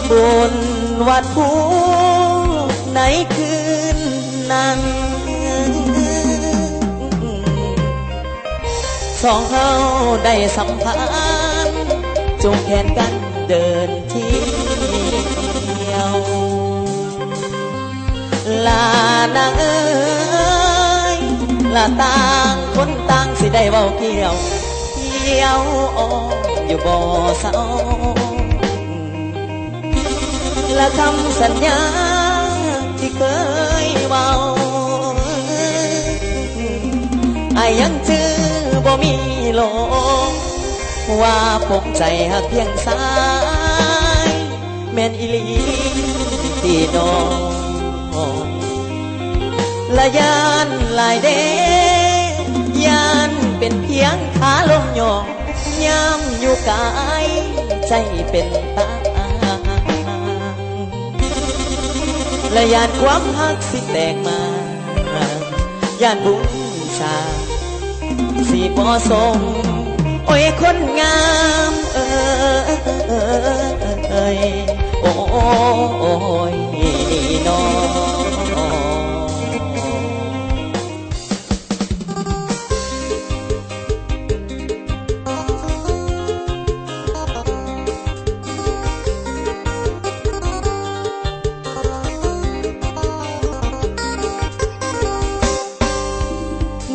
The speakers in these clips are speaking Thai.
บุญวัดภูในคืนนั้นสองเขาได้สัมพันธ์จูงแขนกันเดินเที่ยวลานางเอ้ยลาต่างคนต่างสิได้เว้าเกี่ยวอ้ออยู่บ่เศร้าและคำสัญญาที่เคยเว้าไอ้ยังชื่อบ่มีโลงว่าผมใจหักเพียงสายแม่นอีหลีที่น้องละยานลายเดยานเป็นเพียงขาลมหยองย้ำอยู่กายใจเป็นตาและยานความหักสิแตกมายานบุญชาสิบ่สมโอ้ยคนงามโอ้ยน้อง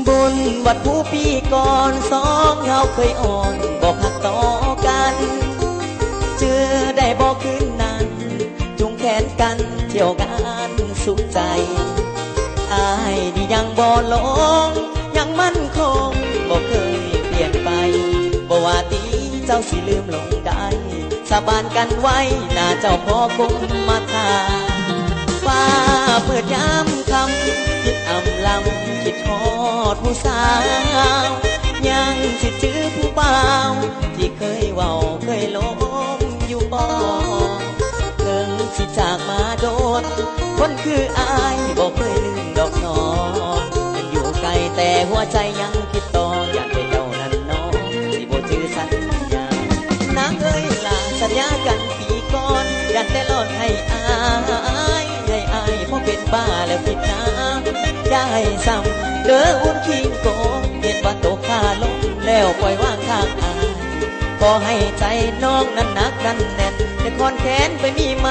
บุญวัดผู้ปีก่อนสองเขาเคยอ่อนบอกหักต่อกันเจอได้บอกคืนนั้นจุงแขนกันเที่ยวงานสุขใจอายนี่ยังบ่ลงยังมั่นคงบอกเคยเปลี่ยนไปบอกว่าตีเจ้าสิลืมลงได้สาบานกันไว้หน้าเจ้าพ่อคงมาทาฟ้าเปิดย้ำคำคิดอำลำคิดทอดผู้สาวยังสิจื้อผู้บ่าวที่เคยเว้าเคยล้มอยู่บ่ถึงสิจากมาโดนคนคืออายบอกเคยลืมดอกน้องยังอยู่ไกลแต่หัวใจยังคิดต่ออยากให้เจ้านั้นน้องสิบ่จื้อสัญญานางเอ้ยลาสัญญากันปีก่อนยันแต่หลอนให้อายเพราะเป็นบ้าแล้วผิดน้ำได้ซ้ำเด้ออุ่นคิงโกเห็นว่าตกขาลงแล้วปล่อยว่างข้างอายขอให้ใจน้องนั้นหนักนั้นแน่นแต่คอนแขนไปมีไหม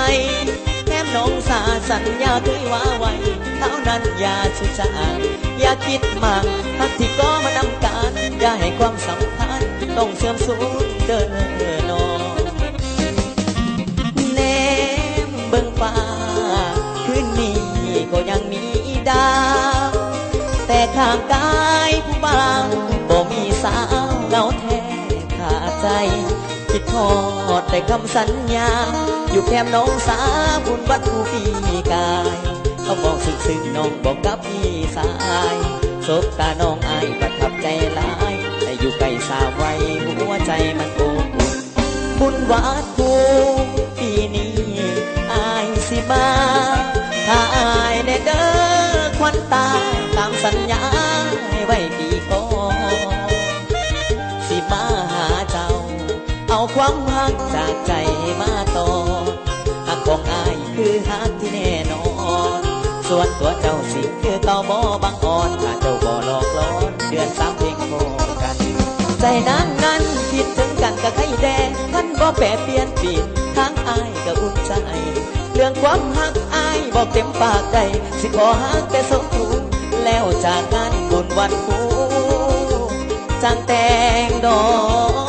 แถมน้องสาสัญญาเคยว่าไว้เท่านั้นอย่าชุดจางอย่าคิดมากทักที่ก็มานำการอย่าให้ความสำคัญต้องเสื่อมสูญเดินน้องแนมเบิ่งฟ้าคืนนี้ก็ยังมีดาวแต่ข้างกายผู้บ่าวบ่มีสาวเงาแท้ขาดใจคิดทอดแต่คำสัญญาอยู่แคมน้องสาบุญวัดผู้ปีกายเขาบอกซึ้งน้องบอกกับพี่สายสบตาน้องอายประทับใจหลายแต่อยู่ใกล้สาวไว้หัวใจมันอบอุ่นบุญวัดผู้ปีนี้อายสิมาถ้าอายได้เด้อควันตาตามสัญญาให้ไว้ปีก่อนสิมาหาเจ้าเอาความรักจากใจมาต่อหักของอายคือหักที่แน่นอนส่วนตัวเจ้าสิคือเก่าบ่บังอ่อนถ้าเจ้าบ่หลอกล้อนเดือน3เพลงโคกันใจนางนั้นคิดถึงกันกับใครแดงท่านบ่แปรเปลี่ยนปีนทางอายก็อุ่นใจเรื่องความหักอายบอกเต็มปากใจสิขอหักแต่สมถูกแล้วจากงานบุญวันคู่จังแต่งดอก